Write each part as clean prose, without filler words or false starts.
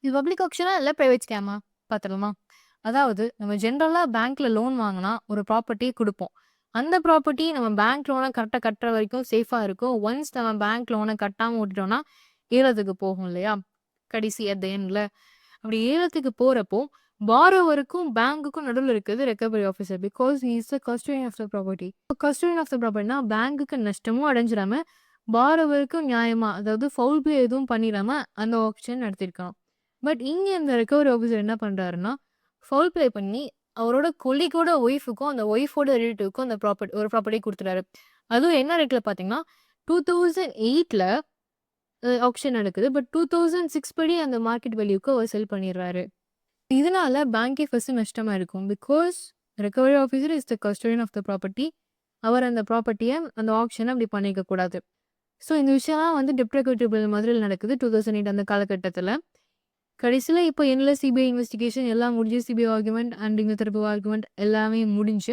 இது பப்ளிக் ஆக்ஷனா இல்ல private schema? பாத்துடலாமா? அதாவது நம்ம ஜெனரலா பேங்க்ல லோன் வாங்குனா ஒரு ப்ராப்பர்ட்டிய குடுப்போம். அந்த ப்ராப்பர்ட்டி நம்ம பேங்க் லோன கரெக்ட்டா கட்டுற வரைக்கும் சேஃபா இருக்கும். ஒன்ஸ் நம்ம பேங்க் லோன கட்டாம விட்டுட்டோம்னா, ஏலத்துக்கு போகும் இல்லையா? கடைசி அட் த எண்ட்ல. அப்படி ஏலத்துக்கு போறப்போ, பாரோவருக்கும் பேங்க்குக்கும் நடுவுல இருக்கிறது recovery officer. Because he is the custodian of the property. Custodian of the ப்ராப்பர்ட்டினா பேங்க்குக்கு நஷ்டமும் அடைஞ்சிராம, பாரோவருக்கும் நியாயமா, அதாவது ஃபவுல் பிளே எதுவும் பண்ணிறாம அந்த ஆக்ஷன் நடத்தியிருக்கணும். பட் இங்க இந்த ரெக்கவரி ஆஃபீசர் என்ன பண்றாருன்னா, ஃபவுல் பிளே பண்ணி அவரோட கொலீக்கோட ஒய்ஃப்‌க்கும், அந்த ஒய்ஃபோட ரிலேட்டிவ்‌க்கும் அந்த ஒரு ப்ராப்பர்ட்டி குடுத்துட்டாரு. அதுவும் என்ன ரேட்ல பார்த்தீங்கன்னா, 2008ல ஆக்ஷன் நடக்குது. பட் 2006 படி அந்த மார்க்கெட் வேல்யூக்கு அவர் செல் பண்ணிடுறாரு. இதனால பேங்க்கே ஃபர்ஸ்ட் நஷ்டமா இருக்கும். Because recovery officer is the custodian of the property. அவர் அந்த ப்ராப்பர்ட்டிய அந்த ஆக்ஷன அப்படி பண்ணிக்க கூடாது. ஸோ இந்த விஷயம்லாம் வந்து டிப்ரெகேட்டபிள் மதுரையில நடக்குது 2008 அந்த காலகட்டத்தில. கடைசியில இப்போ எண்ட்ல சிபிஐ இன்வெஸ்டிகேஷன் எல்லாம் முடிஞ்சு சிபிஐ ஆர்குமென்ட் அண்ட் இந்த தரப்பு ஆர்குமென்ட் எல்லாமே முடிஞ்சு,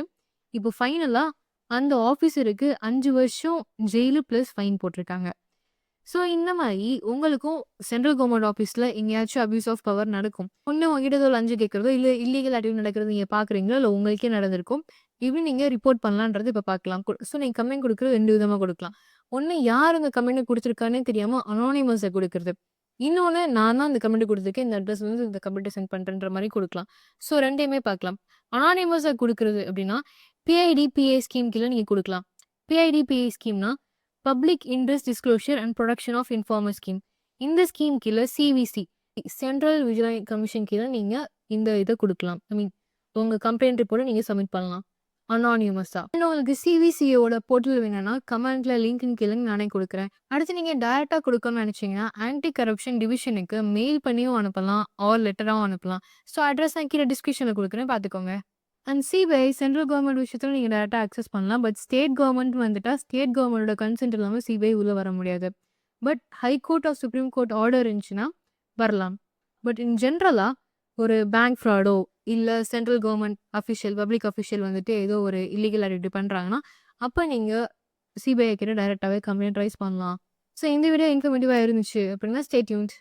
இப்போ ஃபைனலா அந்த ஆஃபீசருக்கு 5 வருஷம் ஜெயிலு பிளஸ் ஃபைன் போட்டிருக்காங்க. ஸோ இந்த மாரி உங்களுக்கும் சென்ட்ரல் கவர்ன்மெண்ட் ஆஃபீஸ்ல எங்கேயாச்சும் அபியூஸ் ஆஃப் பவர் நடக்கும். ஒண்ணு உங்ககிட்ட ஏதோ லஞ்சம் கேட்கிறதோ, இல்ல இல்லீகல் ஆக்டிவிட்டி நடக்கிறது நீங்க பார்க்குறீங்களோ, இல்ல உங்களுக்கே நடந்திருக்கும். எப்படி நீங்க ரிப்போர்ட் பண்ணலான்றது இப்ப பார்க்கலாம். ஸோ நீங்க கம்ப்ளைண்ட் குடுக்குறது 2 விதமா குடுக்கலாம். ஒண்ணு யார் அந்த கம்ப்ளைண்ட் குடுத்துருக்கான்னே தெரியாம அனானிமஸா குடுக்குறது. இன்னொன்னு நான் தான் இந்த கம்ப்ளைண்ட் குடுத்துருக்கேன். இந்த அட்ரஸ்ல இருந்து இந்த கம்ப்ளைண்ட்ட சென்ட் பண்றேன்ற மாரி குடுக்கலாம். ஸோ 2யுமே பார்க்கலாம். அனானிமஸா குடுக்குறது அப்படின்னா, பிஐடி, பிஏ ஸ்கீம் கீழ நீங்க குடுக்கலாம். பிஐடி, பிஏ ஸ்கீம்னா public interest disclosure and protection of informer scheme. இந்த ஸ்கீம் கீழ சிவிசி சென்ட்ரல் விஜிலன்ஸ் கமிஷன் கீழ நீங்க இந்த இத குடுக்கலாம். ஐ மீன் உங்க கம்ப்ளைண்ட் ரிப்போர்ட்ட நீங்க சப்மிட் பண்ணலாம். அனானிமஸா. இன்னும் உங்களுக்கு சிவிசியோட போர்ட்டல் வேணும்னா, கமெண்ட்ல லிங்க்ன்னு கேளுங்க நானே குடுக்குறேன். அடுத்து நீங்க டைரக்ட்டா குடுக்கணும்னு நெனச்சீங்கன்னா, ஆன்டி கரப்ஷன் டிவிஷனுக்கு மெயில் பண்ணியும் அனுப்பலாம். ஆர் லெட்டராவும் அனுப்பலாம். ஸோ அட்ரஸ் நான் கீழ டிஸ்கிரிப்ஷன்ல குடுக்குறேன் பார்த்துக்கோங்க. அண்ட் சிபிஐ சென்ட்ரல் கவர்ன்மெண்ட் விஷயத்துல நீங்க டைரக்ட்டா அக்சஸ் பண்ணலாம். பட் ஸ்டேட் கவர்ன்மெண்ட் வந்துட்டா, ஸ்டேட் கவர்ன்மெண்டோட கன்சென்ட் இல்லாம சிபிஐ உள்ள வர முடியாது. But high court R supreme court order இருந்துச்சுன்னா வரலாம். பட் இன் ஜெனரலா ஒரு பேங்க் ஃப்ராடோ, இல்ல central government official, public official வந்துட்டு ஏதோ ஒரு இல்லீகல் ஆக்டிவிட்டி பண்றாங்கன்னா, அப்ப நீங்க சிபிஐ கிட்ட டைரக்ட்டாவே கம்ப்ளைண்ட் ரைஸ் பண்ணலாம். ஸோ இந்த வீடியோ இன்ஃபர்மேட்டிவா இருந்துச்சு அப்படின்னா ஸ்டே டியூன்ட்.